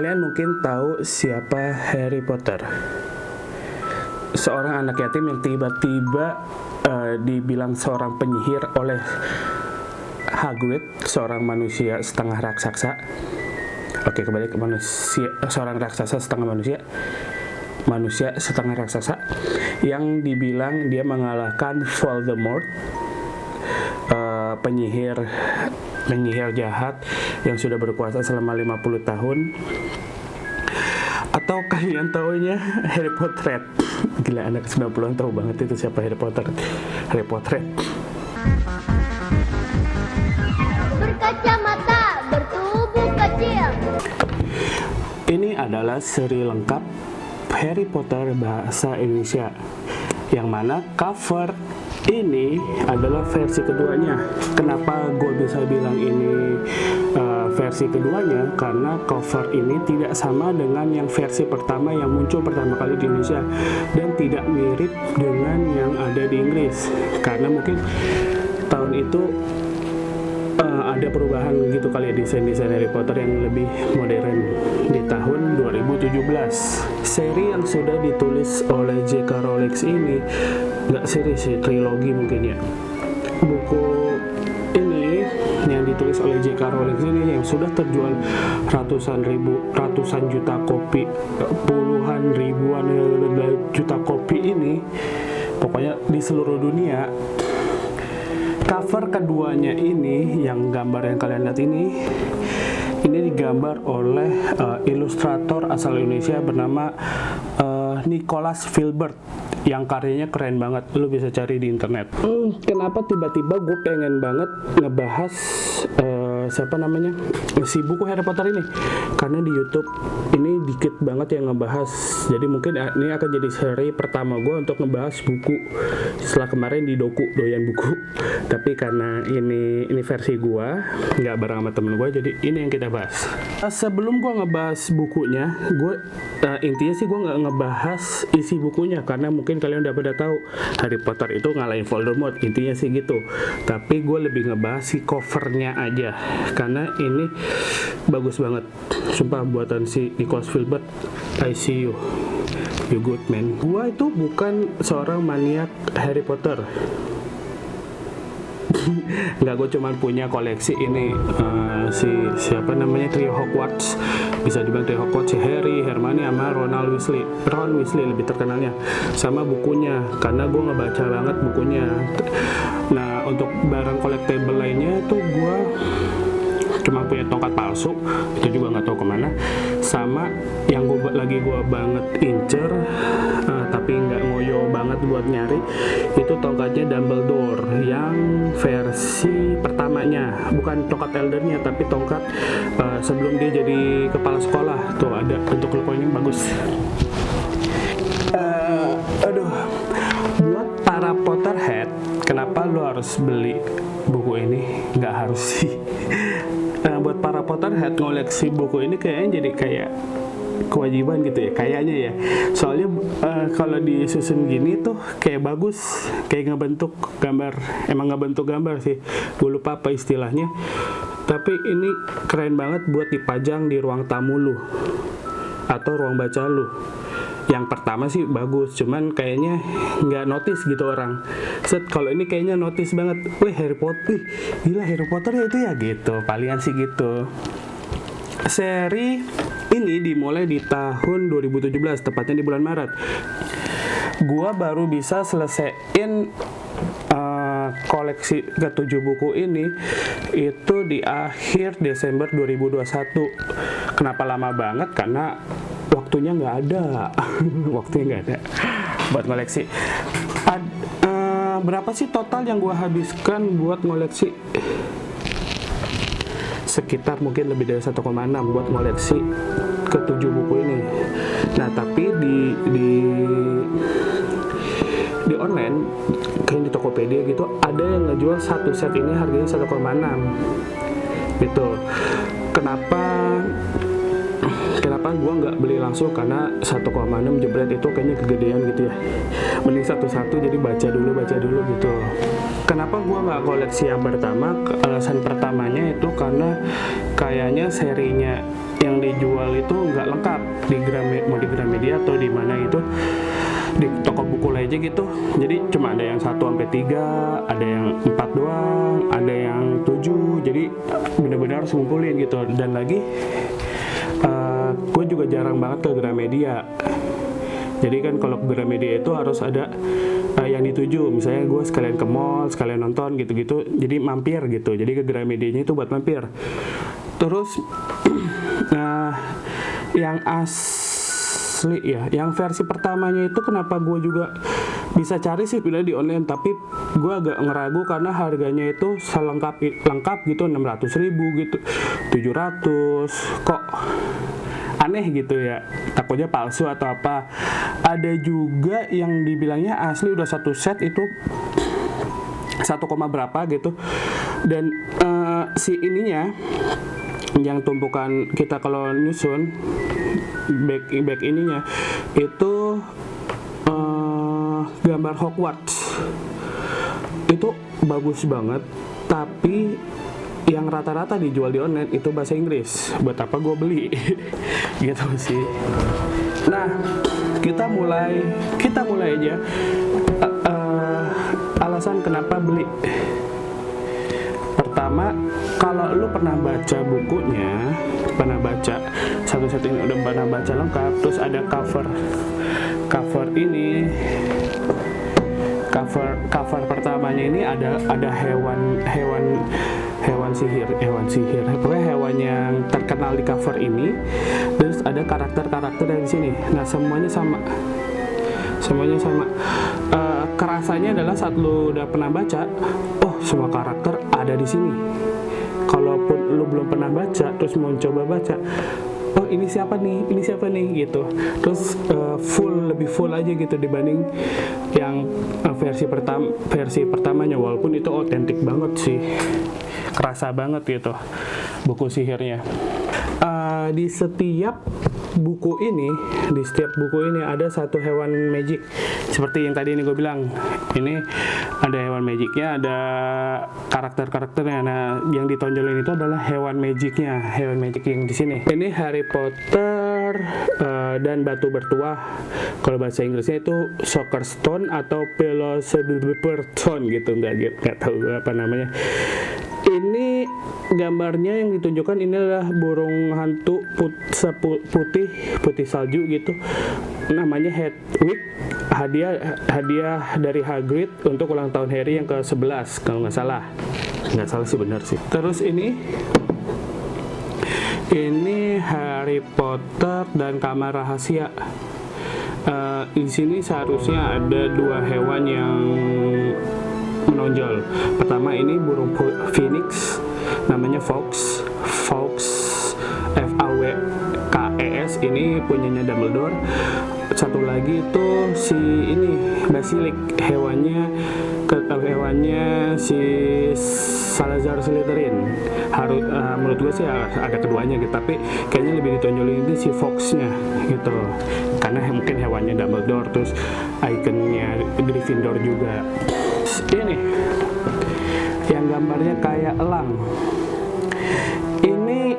Kalian mungkin tahu siapa Harry Potter. Seorang anak yatim yang tiba-tiba dibilang seorang penyihir oleh Hagrid, seorang manusia setengah raksasa. Oke, kembali ke manusia, seorang raksasa setengah manusia. Manusia setengah raksasa yang dibilang dia mengalahkan Voldemort, penyihir jahat yang sudah berkuasa selama 50 tahun. Atau kalian taunya Harry Potter. Gila, anak 90-an tahu banget itu siapa Harry Potter. Harry Potter. Berkacamata, bertubuh kecil. Ini adalah seri lengkap Harry Potter bahasa Indonesia, yang mana cover ini adalah versi keduanya. Kenapa gue bisa bilang ini versi keduanya? Karena cover ini tidak sama dengan yang versi pertama yang muncul pertama kali di Indonesia, dan tidak mirip dengan yang ada di Inggris. Karena mungkin tahun itu ada perubahan gitu kali ya, desain-desain Harry Potter yang lebih modern di tahun 2017. Seri yang sudah ditulis oleh J.K. Rowling ini, nggak seri sih, trilogi mungkin ya. Buku ini yang ditulis oleh J.K. Rowling ini yang sudah terjual ratusan juta kopi, puluhan ribuan juta kopi ini, pokoknya di seluruh dunia. Cover keduanya ini, yang gambar yang kalian lihat ini digambar oleh ilustrator asal Indonesia bernama Nicholas Filbert, yang karyanya keren banget. Lu bisa cari di internet. Kenapa tiba-tiba gue pengen banget ngebahas siapa namanya si buku Harry Potter ini? Karena di YouTube ini dikit banget yang ngebahas. Jadi mungkin ini akan jadi seri pertama gue untuk ngebahas buku setelah kemarin di doyan buku. Tapi karena ini versi gue, nggak bareng sama temen gue, jadi ini yang kita bahas. Sebelum gue ngebahas bukunya, intinya sih gue nggak ngebahas isi bukunya, karena mungkin kalian udah pada tahu Harry Potter itu ngalahin Voldemort, intinya sih gitu. Tapi gue lebih ngebahas si covernya aja, karena ini bagus banget. Sumpah, buatan si Nicholas Filbert. I see you good man. Gue itu bukan seorang maniak Harry Potter. Nggak, gue cuman punya koleksi ini siapa namanya, trio Hogwarts. Bisa dibilang trio Hogwarts, si Harry, Hermione, sama Ron Weasley lebih terkenalnya, sama bukunya, karena gue ngebaca banget bukunya. Nah, untuk barang collectible lainnya tuh gue cuma punya tongkat palsu, itu juga nggak tahu kemana. Sama yang gue banget incer, tapi nggak ngoyo banget buat nyari, itu tongkatnya Dumbledore yang versi pertamanya, bukan tongkat eldernya, tapi tongkat sebelum dia jadi kepala sekolah. Tuh ada bentuk logonya bagus. Buat para Potterhead, kenapa lo harus beli buku ini? Nggak harus sih. Buat para Potterhead, ngoleksi buku ini kayaknya jadi kayak kewajiban gitu ya, kayaknya ya. Soalnya kalau disusun gini tuh kayak bagus, kayak ngebentuk gambar. Emang ngebentuk gambar sih, gue lupa apa istilahnya. Tapi ini keren banget buat dipajang di ruang tamu lu atau ruang baca lu. Yang pertama sih bagus, cuman kayaknya nggak notice gitu orang. Kalau ini kayaknya notice banget. Wih, Harry Potter, gila Harry Potter ya itu ya gitu. Palingan sih gitu. Seri ini dimulai di tahun 2017, tepatnya di bulan Maret. Gua baru bisa selesaiin koleksi ke-7 buku ini itu di akhir Desember 2021. Kenapa lama banget? Karena waktunya nggak ada. Buat koleksi. Berapa sih total yang gue habiskan buat ngoleksi? Sekitar mungkin lebih dari 1,6 buat ngoleksi ke-7 buku ini. Nah, tapi di online, kayak di Tokopedia gitu, ada yang ngejual satu set ini harganya 1,6 gitu. Kenapa kenapa gue nggak beli langsung, karena 1,6 jebret itu kayaknya kegedean gitu ya. Mending satu-satu, jadi baca dulu gitu. Kenapa gue nggak koleksi yang pertama? Alasan pertamanya itu karena kayaknya serinya yang dijual itu nggak lengkap di mau di Gramedia atau di mana itu, di toko buku aja gitu. Jadi cuma ada yang 1-3, ada yang 4 doang, ada yang 7. Jadi benar-benar harus ngumpulin gitu. Dan lagi gue juga jarang banget ke Gramedia. Jadi kan kalau ke Gramedia itu harus ada yang dituju. Misalnya gue sekalian ke mall, sekalian nonton gitu-gitu. Jadi mampir gitu. Jadi ke Gramedianya itu buat mampir. Terus yang asli ya, yang versi pertamanya itu kenapa gue juga bisa cari sih sebenarnya di online, tapi gue agak ngeragu karena harganya itu lengkap gitu 600.000 gitu, 700, kok aneh gitu ya, takutnya palsu atau apa. Ada juga yang dibilangnya asli udah satu set itu 1, berapa gitu. Dan si ininya yang tumpukan kita kalau nyusun back ininya itu gambar Hogwarts itu bagus banget, tapi yang rata-rata dijual di online itu bahasa Inggris. Buat apa gue beli? Gitu sih. Nah, kita mulai aja. Alasan kenapa beli. Pertama, kalau lu pernah baca bukunya, pernah baca satu set ini, udah pernah baca lengkap, terus ada cover ini, cover pertamanya ini ada hewan sihir, pokoknya hewan yang terkenal di cover ini. Terus ada karakter dari sini. Nah, semuanya sama. Kerasanya adalah saat lu udah pernah baca, oh semua karakter ada di sini. Kalaupun lu belum pernah baca, terus mau coba baca, oh ini siapa nih gitu. Terus lebih full aja gitu dibanding yang versi pertamanya, walaupun itu otentik banget sih, kerasa banget gitu buku sihirnya. Di setiap buku ini ada satu hewan magic, seperti yang tadi ini gue bilang. Ini ada hewan magicnya, ada karakternya. Nah, yang ditonjolin itu adalah hewan magic yang di sini. Ini Harry Potter dan Batu Bertuah. Kalau bahasa Inggrisnya itu Soccer Stone atau Philosopher's Stone gitu, nggak tahu apa namanya. Ini gambarnya yang ditunjukkan ini adalah burung hantu putih salju gitu. Namanya Hedwig, hadiah dari Hagrid untuk ulang tahun Harry yang ke-11 kalau nggak salah sih, benar sih. Terus ini Harry Potter dan Kamar Rahasia. Di sini seharusnya ada 2 hewan yang menonjol. Pertama ini burung phoenix, namanya Fawkes, Fawkes, ini punyanya Dumbledore. Satu lagi itu si ini Basilisk, hewannya si Salazar Slytherin. Menurut gue sih ada keduanya gitu, tapi kayaknya lebih ditonjolin itu si Fawkes-nya gitu, karena mungkin hewannya Dumbledore, terus ikonnya Gryffindor juga. Ini yang gambarnya kayak elang, ini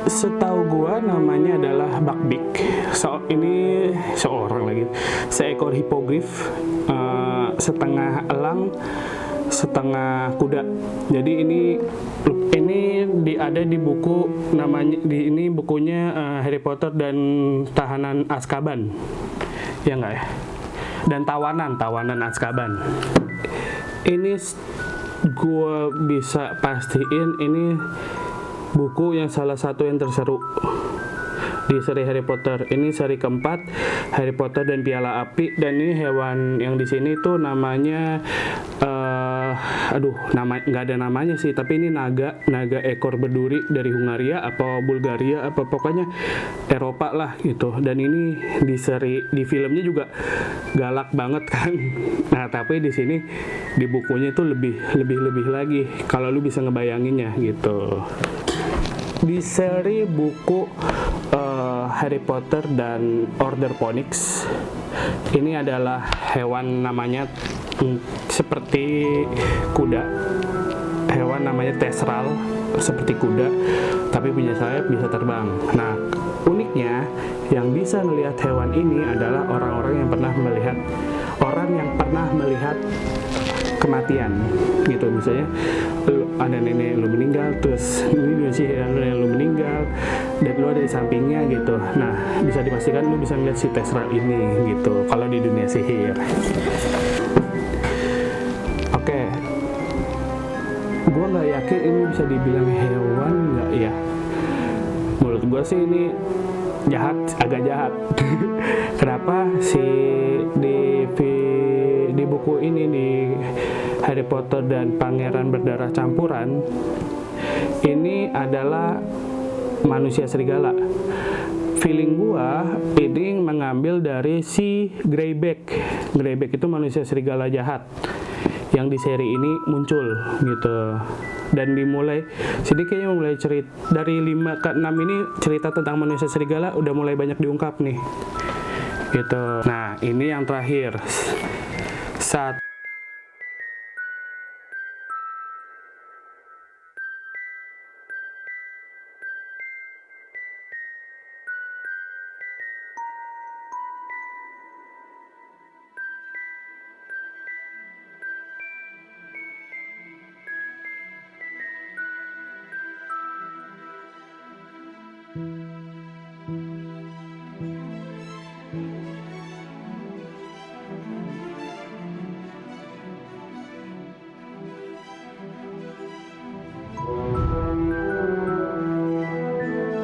setahu gua namanya adalah Buckbeak. Ini seekor hipogrif, setengah elang setengah kuda. Jadi ini ada di buku namanya, ini bukunya Harry Potter dan Tahanan Azkaban, ya nggak ya? Dan tawanan Azkaban. Ini gue bisa pastiin ini buku yang salah satu yang terseru di seri Harry Potter. Ini seri keempat, Harry Potter dan Piala Api. Dan ini hewan yang di sini tuh namanya nggak ada namanya sih, tapi ini naga ekor berduri dari Hungaria apa Bulgaria apa pokoknya Eropa lah gitu. Dan ini di filmnya juga galak banget kan. Nah, tapi di sini di bukunya itu lebih lagi kalau lu bisa ngebayanginnya gitu. Di seri buku Harry Potter dan Order Phoenix. Ini adalah hewan namanya seperti kuda. Hewan namanya Testral, seperti kuda, tapi punya sayap, bisa terbang. Nah, uniknya yang bisa melihat hewan ini adalah orang-orang yang pernah melihat kematian gitu. Misalnya ada nenek lu meninggal, terus ini sih nenek lu meninggal dan lu ada di sampingnya gitu. Nah, bisa dipastikan lu bisa melihat si Testral ini gitu kalau di dunia sihir. Oke, gue nggak yakin ini bisa dibilang hewan nggak ya. Menurut gue sih ini agak jahat. Kenapa di buku ini nih, Harry Potter dan Pangeran Berdarah Campuran, ini adalah manusia serigala. Feeling gua ini mengambil dari si Greyback. Greyback itu manusia serigala jahat yang di seri ini muncul gitu. Dan kayaknya mulai cerita dari 5 ke 6 ini, cerita tentang manusia serigala udah mulai banyak diungkap nih gitu. Nah, ini yang terakhir.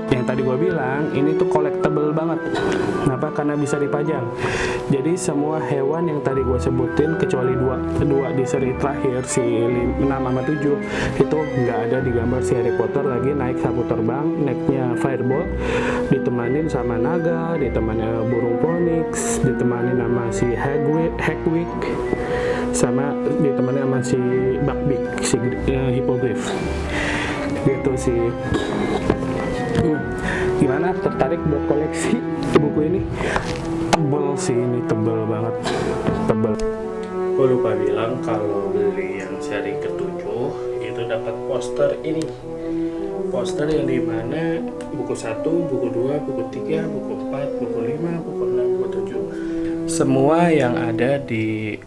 Yang tadi gue bilang, ini tuh collectible banget. Kenapa? Karena bisa dipajang. Jadi semua hewan yang tadi gue sebutin, kecuali dua di seri terakhir, si 6 sama 7, itu nggak ada di gambar si Harry Potter lagi naik sapu terbang, naiknya Firebolt, ditemanin sama naga, ditemanin burung Phoenix, ditemanin sama si Hagrid, sama ditemanin sama si Buckbeak, si Hippogriff. Gitu sih. Gimana, tertarik buat koleksi buku ini? Tebel sih, ini tebel banget, tebel. Gue lupa bilang kalau beli yang seri ke-7 itu dapat poster ini. Poster yang dimana buku 1, buku 2, buku 3, buku 4, buku 5, buku 6, buku 7. Semua yang ada di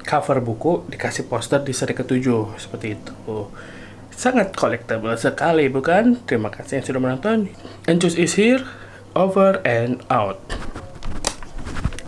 cover buku dikasih poster di seri ke-7 seperti itu. Sangat collectible sekali, bukan? Terima kasih yang sudah menonton. Encus is here, over and out.